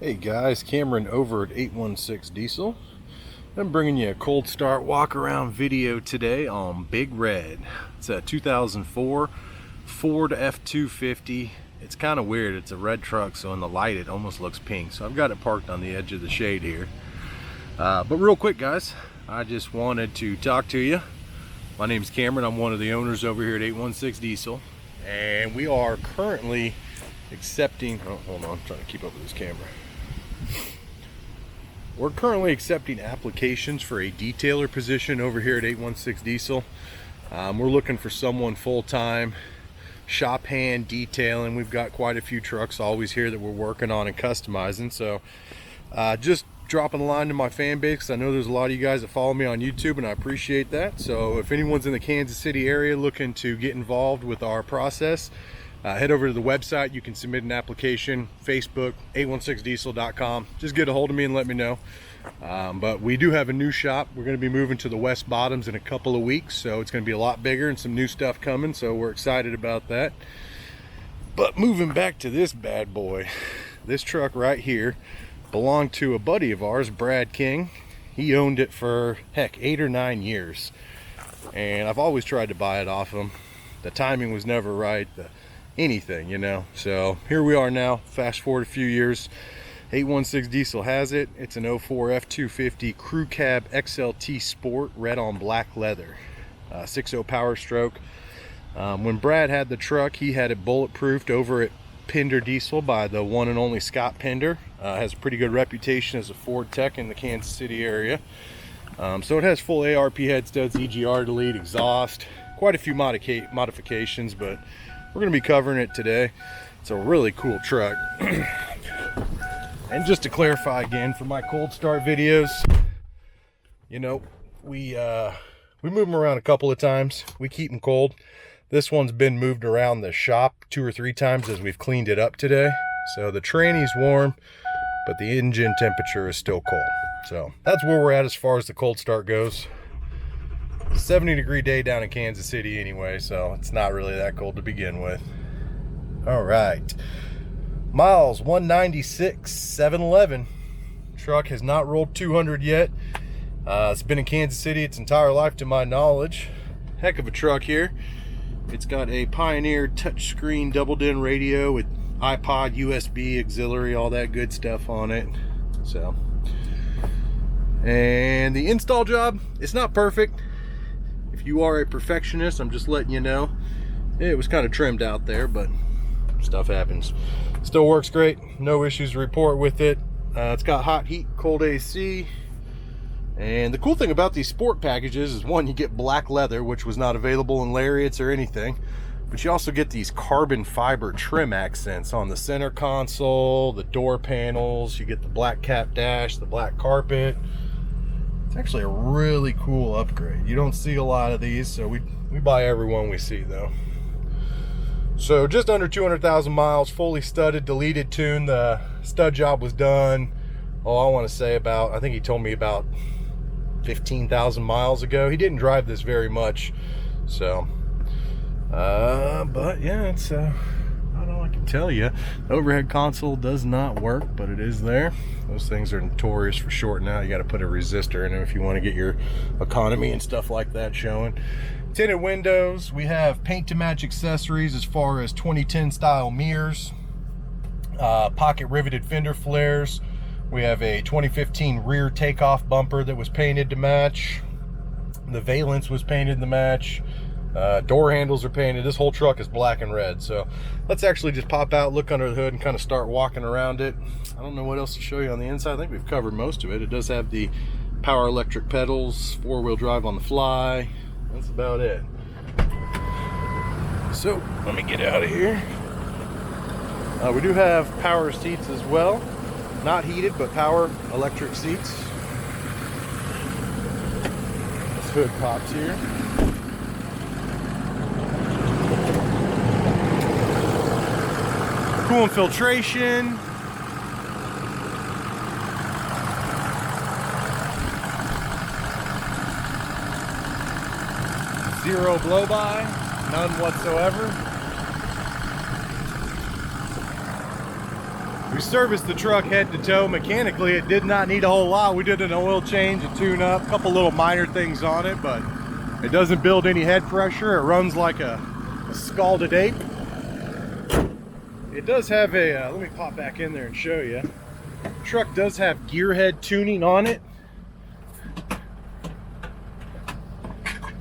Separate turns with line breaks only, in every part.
Hey guys, Cameron over at 816 Diesel. I'm bringing you a cold start walk around video today on Big Red. It's a 2004 Ford F250. It's kind of weird. It's a red truck, so in the light it almost looks pink. So I've got it parked on the edge of the shade here. But real quick guys, I just wanted to talk to you. My name's Cameron. I'm one of the owners over here at 816 Diesel. And we are currently accepting, oh, hold on, I'm trying to keep up with this camera. We're currently accepting applications for a detailer position over here at 816 Diesel. We're looking for someone full-time, shop hand detailing. We've got quite a few trucks always here that we're working on and customizing. So just dropping a line to my fan base, because I know there's a lot of you guys that follow me on YouTube, and I appreciate that. So if anyone's in the Kansas City area looking to get involved with our process, head over to the website. You can submit an application, Facebook, 816diesel.com. Just get a hold of me and let me know. But we do have a new shop. We're going to be moving to the West Bottoms in a couple of weeks, so it's going to be a lot bigger and some new stuff coming, so we're excited about that. But moving back to this bad boy, this truck right here belonged to a buddy of ours, Brad King. He owned it for, heck, 8 or 9 years. And I've always tried to buy it off him. The timing was never right. Anything, you know. So here we are now. Fast forward a few years, 816 Diesel has it. It's an 04 F250 Crew Cab XLT Sport, red on black leather, 6.0 Powerstroke. When Brad had the truck, he had it bulletproofed over at Pender Diesel by the one and only Scott Pender. Has a pretty good reputation as a Ford tech in the Kansas City area. So it has full ARP headstuds, EGR delete, exhaust, quite a few modifications, but we're going to be covering it today. It's a really cool truck. And just to clarify again for my cold start videos, you know, we move them around a couple of times. We keep them cold. This one's been moved around the shop 2 or 3 times as we've cleaned it up today. So the tranny's warm, but the engine temperature is still cold. So that's where we're at as far as the cold start goes. 70-degree day down in Kansas City anyway, so it's not really that cold to begin with. All right, miles 196, 711. Truck has not rolled 200 yet. It's been in Kansas City its entire life to my knowledge. Heck of a truck here. It's got a Pioneer touchscreen double-din radio with iPod, USB, auxiliary, all that good stuff on it. So, and the install job, it's not perfect. If you are a perfectionist, I'm just letting you know. It was kind of trimmed out there, but stuff happens. Still works great. No issues to report with it. It's got hot heat, cold AC. And the cool thing about these sport packages is, one, you get black leather, which was not available in Lariats or anything. But you also get these carbon fiber trim accents on the center console, the door panels. You get the black cap dash, the black carpet. It's actually a really cool upgrade. You don't see a lot of these, so we buy every one we see though. So just under 200,000 miles, fully studded, deleted tune. The stud job was done, I want to say about, I think he told me about 15,000 miles ago. He didn't drive this very much, so but yeah, it's I don't know, I can tell you the overhead console does not work, but it is there. Those things are notorious for shorting out. You got to put a resistor in them if you want to get your economy and stuff like that showing. Tinted windows. We have paint to match accessories as far as 2010 style mirrors, pocket riveted fender flares. We have a 2015 rear takeoff bumper that was painted to match. The valence was painted to match. Door handles are painted. This whole truck is black and red. So let's actually just pop out, look under the hood, and kind of start walking around it. I don't know what else to show you on the inside. I think we've covered most of it. It does have the power electric pedals, 4-wheel drive on the fly. That's about it. So let me get out of here. We do have power seats as well. Not heated, but power electric seats. This hood pops here. Coolant filtration. Zero blow-by, none whatsoever. We serviced the truck head to toe. Mechanically, it did not need a whole lot. We did an oil change, a tune-up, a couple little minor things on it, but it doesn't build any head pressure. It runs like a scalded ape. It does have a, let me pop back in there and show you. The truck does have gearhead tuning on it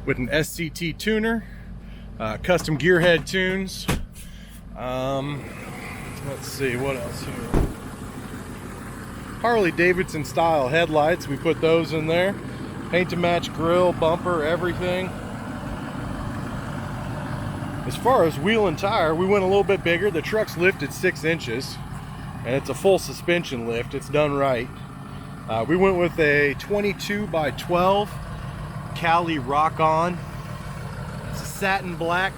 with an SCT tuner, custom gearhead tunes. Let's see, what else here? Harley Davidson style headlights, we put those in there. Paint to match grill, bumper, everything. As far as wheel and tire, we went a little bit bigger. The truck's lifted 6 inches, and it's a full suspension lift. It's done right. We went with a 22 by 12 Cali Rawkons. It's a satin black,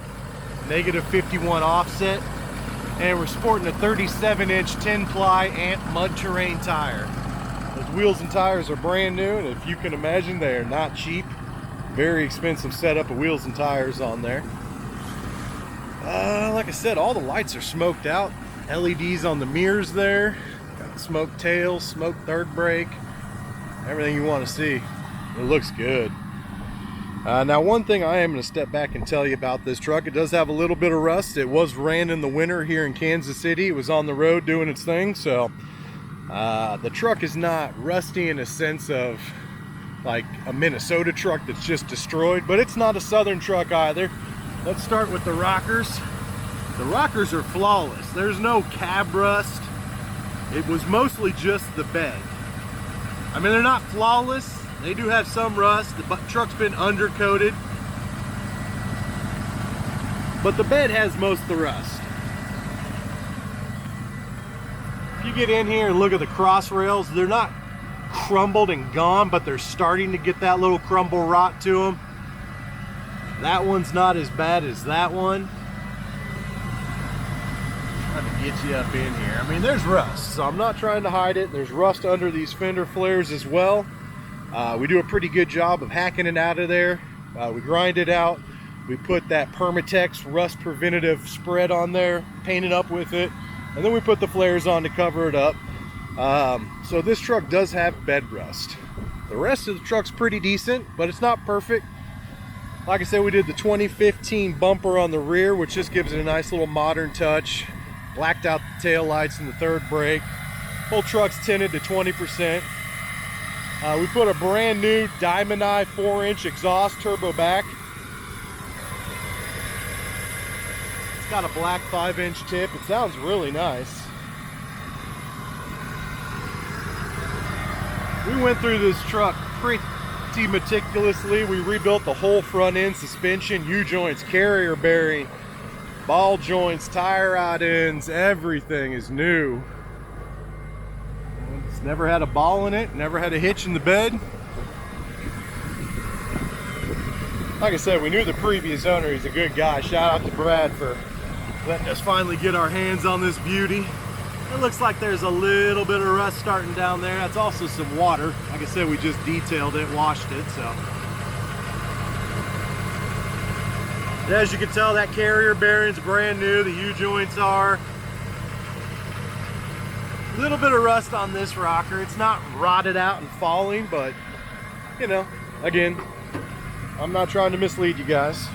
negative 51 offset. And we're sporting a 37-inch 10-ply Ant mud terrain tire. Those wheels and tires are brand new, and if you can imagine, they are not cheap. Very expensive setup of wheels and tires on there. Like I said, all the lights are smoked out. LEDs on the mirrors there. Got smoked tails, smoked third brake. Everything you want to see. It looks good. Now, one thing I am going to step back and tell you about this truck, it does have a little bit of rust. It was ran in the winter here in Kansas City. It was on the road doing its thing, so the truck is not rusty in a sense of like a Minnesota truck that's just destroyed, but it's not a southern truck either. Let's start with the rockers. The rockers are flawless. There's no cab rust. It was mostly just the bed. I mean, they're not flawless. They do have some rust. The truck's been undercoated, but the bed has most of the rust. If you get in here and look at the cross rails, they're not crumbled and gone, but they're starting to get that little crumble rot to them. That one's not as bad as that one. Trying to get you up in here. I mean, there's rust, so I'm not trying to hide it. There's rust under these fender flares as well. We do a pretty good job of hacking it out of there. We grind it out. We put that Permatex rust preventative spread on there, paint it up with it, and then we put the flares on to cover it up. So this truck does have bed rust. The rest of the truck's pretty decent, but it's not perfect. Like I said, we did the 2015 bumper on the rear, which just gives it a nice little modern touch. Blacked out the tail lights and the third brake. Whole truck's tinted to 20%. We put a brand new Diamond Eye 4-inch exhaust turbo back. It's got a black 5-inch tip. It sounds really nice. We went through this truck pretty meticulously. We rebuilt the whole front end suspension, U-joints, carrier bearing, ball joints, tire rod ends, everything is new. It's never had a ball in it, never had a hitch in the bed. Like I said, we knew the previous owner. He's a good guy. Shout out to Brad for letting us finally get our hands on this beauty. It looks like there's a little bit of rust starting down there. That's also some water. Like I said, we just detailed it, washed it, so. As you can tell, that carrier bearing's brand new. The U-joints are. A little bit of rust on this rocker. It's not rotted out and falling, but, you know, again, I'm not trying to mislead you guys.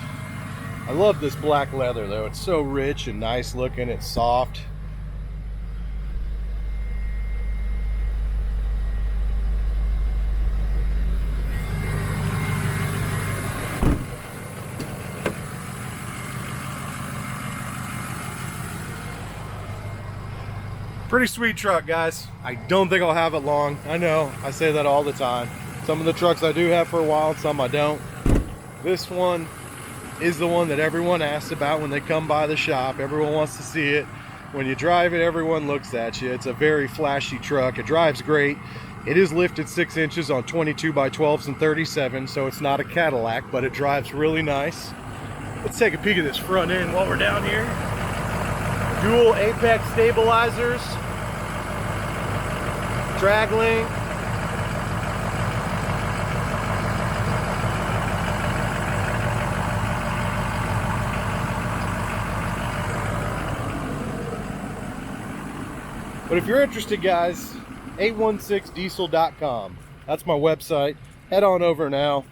I love this black leather, though. It's so rich and nice looking. It's soft. Pretty sweet truck, guys. I don't think I'll have it long. I know, I say that all the time. Some of the trucks I do have for a while, some I don't. This one is the one that everyone asks about when they come by the shop. Everyone wants to see it. When you drive it, everyone looks at you. It's a very flashy truck. It drives great. It is lifted 6 inches on 22 by 12s and 37, so it's not a Cadillac, but it drives really nice. Let's take a peek at this front end while we're down here. Dual apex stabilizers, drag link, But if you're interested, guys, 816diesel.com. That's my website. Head on over now.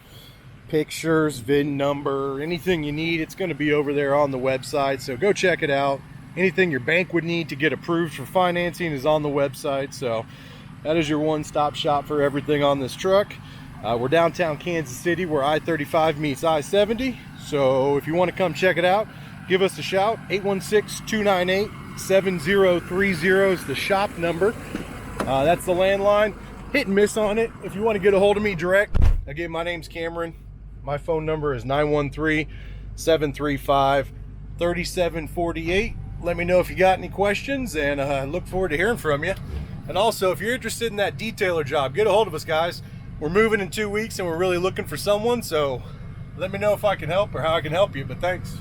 Pictures, VIN number, anything you need, it's going to be over there on the website. So go check it out. Anything your bank would need to get approved for financing is on the website. So that is your one-stop shop for everything on this truck. We're downtown Kansas City where I-35 meets I-70. So if you want to come check it out, give us a shout. 816-298-7030 is the shop number. That's the landline. Hit and miss on it. If you want to get a hold of me direct, again, my name's Cameron. My phone number is 913-735-3748. Let me know if you got any questions, and I look forward to hearing from you. And also, if you're interested in that detailer job, get a hold of us, guys. We're moving in 2 weeks, and we're really looking for someone, so let me know if I can help or how I can help you. But thanks.